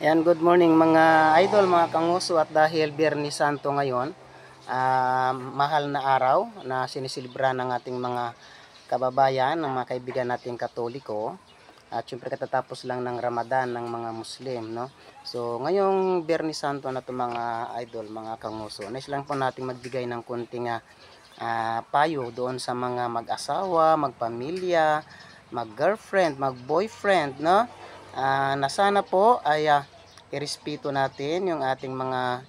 Ayan, good morning mga idol, mga kanguso, at dahil Biyernes Santo ngayon, mahal na araw na sinisilibra ng ating mga kababayan, ng mga kaibigan nating Katoliko, at syempre katatapos lang ng Ramadan ng mga Muslim, no? So, ngayong Biyernes Santo na to mga idol, mga kanguso, nais lang po nating magbigay ng kunting payo doon sa mga mag-asawa, magpamilya, mag-girlfriend, mag-boyfriend, no? Na sana po ay irespeto natin yung ating mga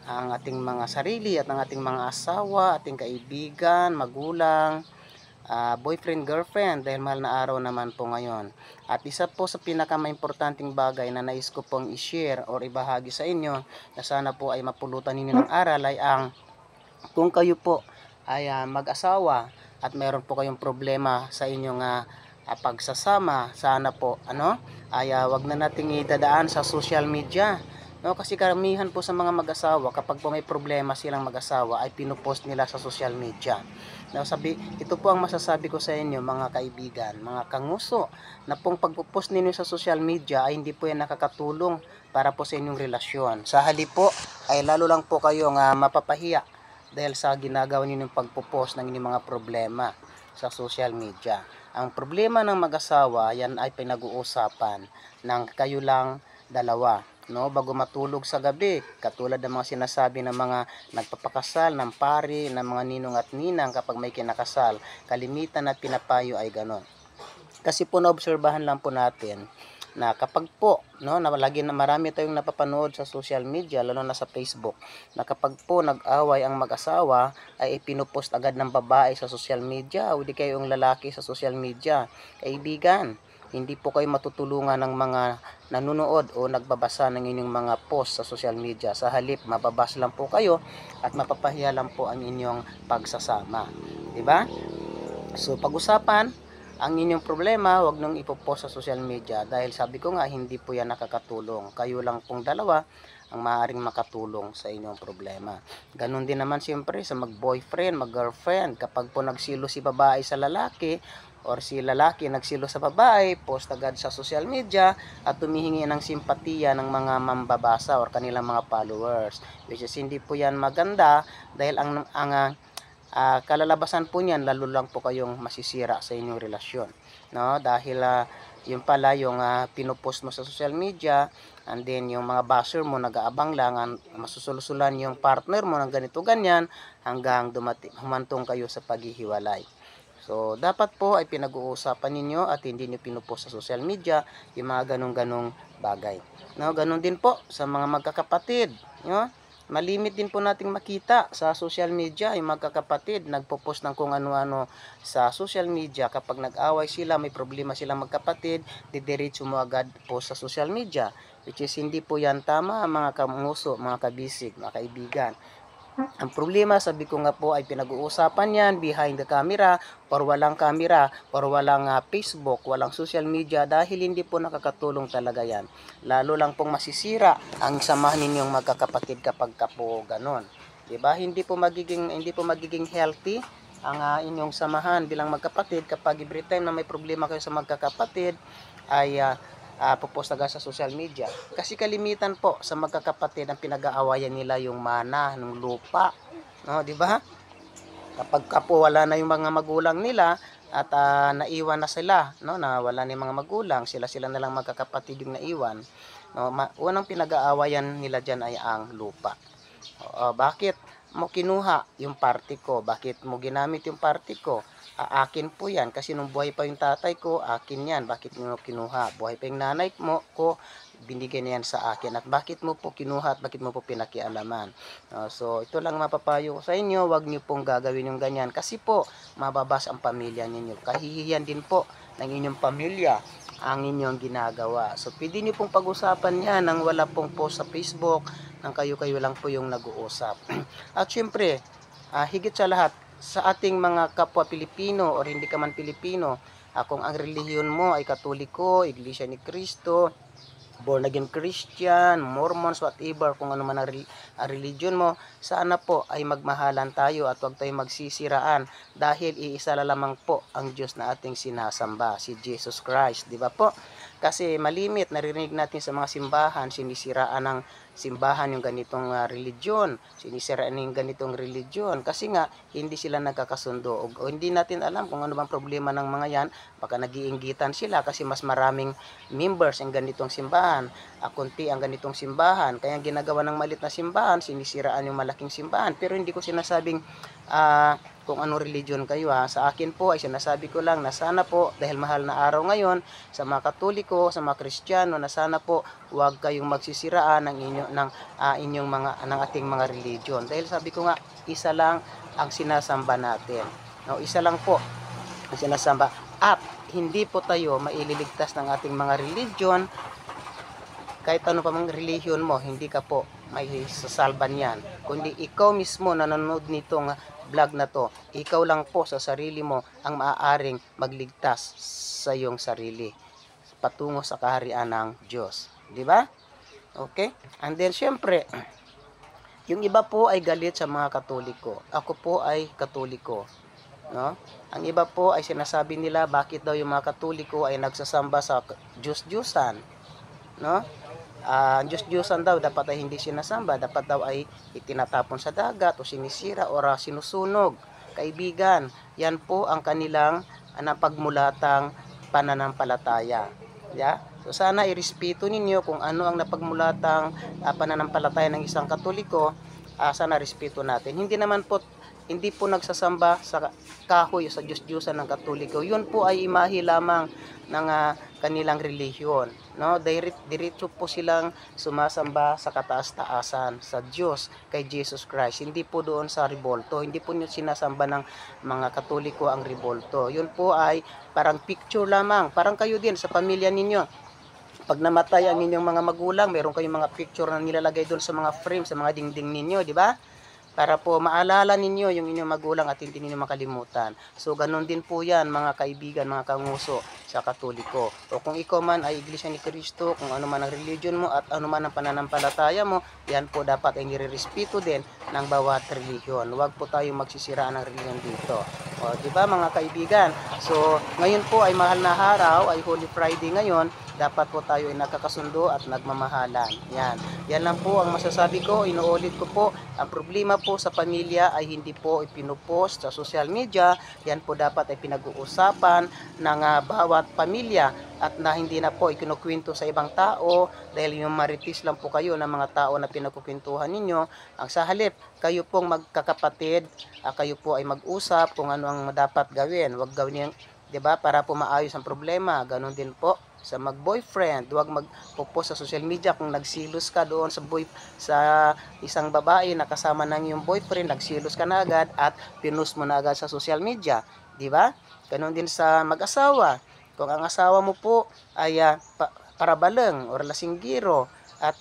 ang ating mga sarili at ang ating mga asawa, ating kaibigan, magulang, boyfriend, girlfriend, dahil mahal na araw naman po ngayon. At isa po sa pinakamaimportanteng bagay na nais ko pong i-share or ibahagi sa inyo na sana po ay mapulutan ninyo ng aral ay ang kung kayo po ay mag-asawa at meron po kayong problema sa inyong pagsasama, sana po wag na nating idadaan sa social media. No, kasi karamihan po sa mga mag-asawa kapag po may problema silang mag-asawa ay pinupost nila sa social media. No, ito po ang masasabi ko sa inyo mga kaibigan, mga kanguso, na pong pagpo-post ninyo sa social media ay hindi po yan nakakatulong para po sa inyong relasyon. Sa halip po ay lalo lang po kayong mapapahiya dahil sa ginagawa ninyong pagpo-post ng inyong mga problema sa social media. Ang problema ng mag-asawa, yan ay pinag-uusapan ng kayo lang dalawa, no, bago matulog sa gabi, katulad ng mga sinasabi ng mga nagpapakasal, ng pari, ng mga ninong at ninang kapag may kinakasal, kalimitan at pinapayo ay ganon. Kasi po naobserbahan lang po natin na kapag po lagi na marami tayong napapanood sa social media, lalo na sa Facebook, na kapag po nag-away ang mag-asawa ay pinupost agad ng babae sa social media o di kayong lalaki sa social media. Kaibigan, hindi po kayo matutulungan ng mga nanonood o nagbabasa ng inyong mga post sa social media. Sa halip, mababas lang po kayo at mapapahiya lang po ang inyong pagsasama. Diba? So, pag-usapan ang inyong problema, wag nang ipopost sa social media dahil sabi ko nga hindi po yan nakakatulong. Kayo lang pong dalawa ang maaaring makatulong sa inyong problema. Ganon din naman siyempre sa mag-boyfriend, mag-girlfriend. Kapag po nagsilo si babae sa lalaki or si lalaki nagsilo sa babae, post agad sa social media at tumihingi ng simpatiya ng mga mambabasa or kanilang mga followers. Which is hindi po yan maganda dahil ang kalalabasan po niyan lalo lang po kayong masisira sa inyong relasyon, no, dahil yung pala yung pinupost mo sa social media, and then yung mga basher mo nag-aabang lang masusulusulan yung partner mo ng ganito ganyan hanggang humantong kayo sa paghihiwalay. So dapat po ay pinag-uusapan ninyo at hindi niyo pinupost sa social media yung mga ganong bagay, no. Ganon din po sa mga magkakapatid, no. Malimit din po nating makita sa social media yung magkakapatid nagpo-post ng kung ano-ano sa social media. Kapag nag-away sila, may problema silang magkapatid, didiretso mo agad post sa social media, which is hindi po yan tama mga kamuso, mga kabisig, mga kaibigan. Ang problema, sabi ko nga po, ay pinag-uusapan yan behind the camera or walang camera or walang Facebook, walang social media dahil hindi po nakakatulong talaga yan. Lalo lang pong masisira ang samahan ninyong magkakapatid kapag ka po ganon. Diba? Hindi po magiging healthy ang inyong samahan bilang magkapatid kapag every time na may problema kayo sa magkakapatid ay popost agad sa social media. Kasi kalimitan po sa magkakapatid ang pinag-aawayan nila yung mana ng lupa, no, di ba? Kapag po wala na yung mga magulang nila at naiwan na sila, no, na wala na yung mga magulang, sila na lang magkakapatid yung naiwan, no, unang pinag-aawayan nila diyan ay ang lupa. Bakit mo kinuha yung party ko? Bakit mo ginamit yung party ko? Akin po yan kasi nung buhay pa yung tatay ko, akin yan. Bakit mo kinuha? Buhay pa yung nanay ko, binigyan yan sa akin. At bakit mo po kinuha at bakit mo po pinakialaman? So ito lang mapapayo ko sa inyo, wag niyo pong gagawin yung ganyan kasi po mababas ang pamilya ninyo. Kahihiyan din po ng inyong pamilya ang inyong ginagawa. So pwede niyo pong pag-usapan yan nang wala pong post sa Facebook, nang kayo-kayo lang po yung nag-uusap. At syempre, higit sa lahat, sa ating mga kapwa Pilipino o hindi ka man Pilipino, kung ang relihiyon mo ay Katoliko, Iglesia ni Cristo, born again Christian, Mormons, whatever, kung ano man ang religion mo, sana po ay magmahalan tayo at huwag tayong magsisiraan dahil iisa lamang po ang Diyos na ating sinasamba, si Jesus Christ, di ba po? Kasi malimit, naririnig natin sa mga simbahan, sinisiraan ng simbahan yung ganitong religion, sinisiraan yung ganitong religion, kasi nga, hindi sila nagkakasundo, o hindi natin alam kung ano bang problema ng mga yan, baka nag-iinggitan sila, kasi mas maraming members ang ganitong simbahan, kunti ang ganitong simbahan, kaya ginagawa ng malit na simbahan, sinisiraan yung malaking simbahan, pero hindi ko sinasabing, kung anong religion kayo Sa akin po ay sinasabi ko lang na sana po dahil mahal na araw ngayon sa mga Katoliko, sa mga Kristiyano na sana po huwag kayong magsisiraan inyong ating mga religion. Dahil sabi ko nga isa lang ang sinasamba natin. No, isa lang po ang sinasamba at hindi po tayo maililigtas ng ating mga religion. Kahit ano pa mang religion mo, hindi ka po may sasalban yan. Kundi ikaw mismo na nanonood nitong vlog na to, ikaw lang po sa sarili mo ang maaaring magligtas sa iyong sarili patungo sa kaharian ng Diyos. Di ba? Okay? And then, syempre, yung iba po ay galit sa mga Katoliko. Ako po ay Katoliko. No? Ang iba po ay sinasabi nila bakit daw yung mga Katoliko ay nagsasamba sa Diyos-Diyusan. No? Diyos-Diyosan daw dapat ay hindi sinasamba, dapat daw ay itinatapon sa dagat o sinisira o sinusunog. Kaibigan, yan po ang kanilang napagmulatang pananampalataya. Yeah? So sana irespeto ninyo kung ano ang napagmulatang pananampalataya ng isang Katoliko, sana respeto natin. Hindi po nagsasamba sa kahoy sa Diyos-Diyosan ng Katoliko. Yun po ay imahe lamang ng kanilang relihiyon. No? Diretso po silang sumasamba sa kataas-taasan, sa Diyos, kay Jesus Christ. Hindi po doon sa ribolto. Hindi po sinasamba ng mga Katoliko ang ribolto. Yun po ay parang picture lamang. Parang kayo din sa pamilya ninyo. Pag namatay ang inyong mga magulang, meron kayong mga picture na nilalagay doon sa mga frame, sa mga dingding ninyo, di ba? Para po maalala ninyo yung inyong magulang at hindi ninyo makalimutan. So, ganun din po yan, mga kaibigan, mga kanguso sa Katoliko. O kung ikaw man ay Iglesia ni Cristo, kung ano man ang religion mo at ano man ang pananampalataya mo, yan po dapat ay nirerespeto din ng bawat religion. Huwag po tayong magsisiraan ng religion dito. O, di ba mga kaibigan? So, ngayon po ay mahal na araw, ay Holy Friday ngayon, dapat po tayo ay nakakasundo at nagmamahalan. Yan. Yan lang po ang masasabi ko. Inuulit ko po, ang problema po sa pamilya ay hindi po ipinupost sa social media. Yan po dapat ay pinag-uusapan ng bawat pamilya at na hindi na po ikinukwento sa ibang tao dahil yung maritis lang po kayo ng mga tao na pinagkukwentuhan ninyo. Ang sa halip, kayo pong magkakapatid, kayo po ay mag-usap kung ano ang dapat gawin. Huwag gawin yung, 'di ba, para po maayos ang problema. Ganon din po sa mag-boyfriend, huwag magpo-post sa social media kung nagsilos ka doon sa isang babae na kasama ng iyong boyfriend, nagsilos ka na agad at pinost mo na agad sa social media, di ba? Ganon din sa mag-asawa. Kung ang asawa mo po ay parabaleng o lasinggiro at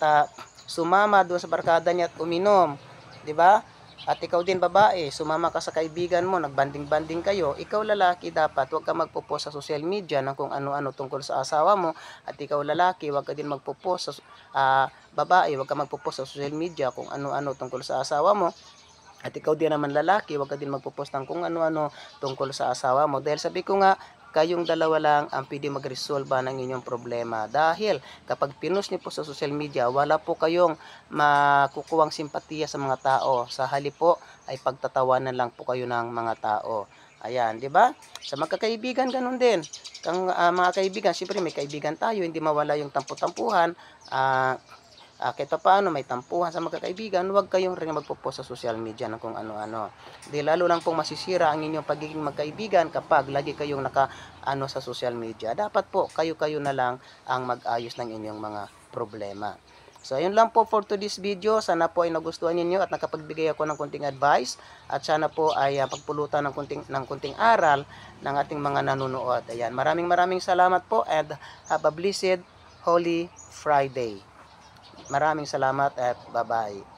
sumama doon sa barkada niya at uminom, di ba? At ikaw din babae, sumama ka sa kaibigan mo, nagbanding-banding kayo, ikaw lalaki dapat, huwag ka magpo-post sa social media ng kung ano-ano tungkol sa asawa mo, at ikaw lalaki, huwag ka din magpo-post sa babae, huwag ka magpo-post sa social media kung ano-ano tungkol sa asawa mo. At ikaw din naman lalaki, huwag ka din magpo-post ng kung ano-ano tungkol sa asawa mo. Dahil sabi ko nga, kayong dalawa lang ang pwede mag-resolve ng inyong problema. Dahil kapag pinost niyo po sa social media, wala po kayong makukuwang simpatiya sa mga tao. Sa halip po ay pagtatawanan lang po kayo ng mga tao. Ayan, di ba? Sa magkakaibigan, ganun din. Mga kaibigan, siyempre may kaibigan tayo, hindi mawala yung tampu-tampuhan. Kahit paano may tampuhan sa magkakaibigan, huwag kayong rin magpo-post sa social media ng kung ano-ano. Di lalo lang pong masisira ang inyong pagiging magkaibigan kapag lagi kayong sa social media. Dapat po kayo-kayo na lang ang mag-ayos ng inyong mga problema. So, ayun lang po for today's video. Sana po ay nagustuhan ninyo at nakapagbigay ako ng konting advice at sana po ay pagpulutan ng konting aral ng ating mga nanonood. Ayan, maraming salamat po and have a blessed Holy Friday. Maraming salamat at bye-bye.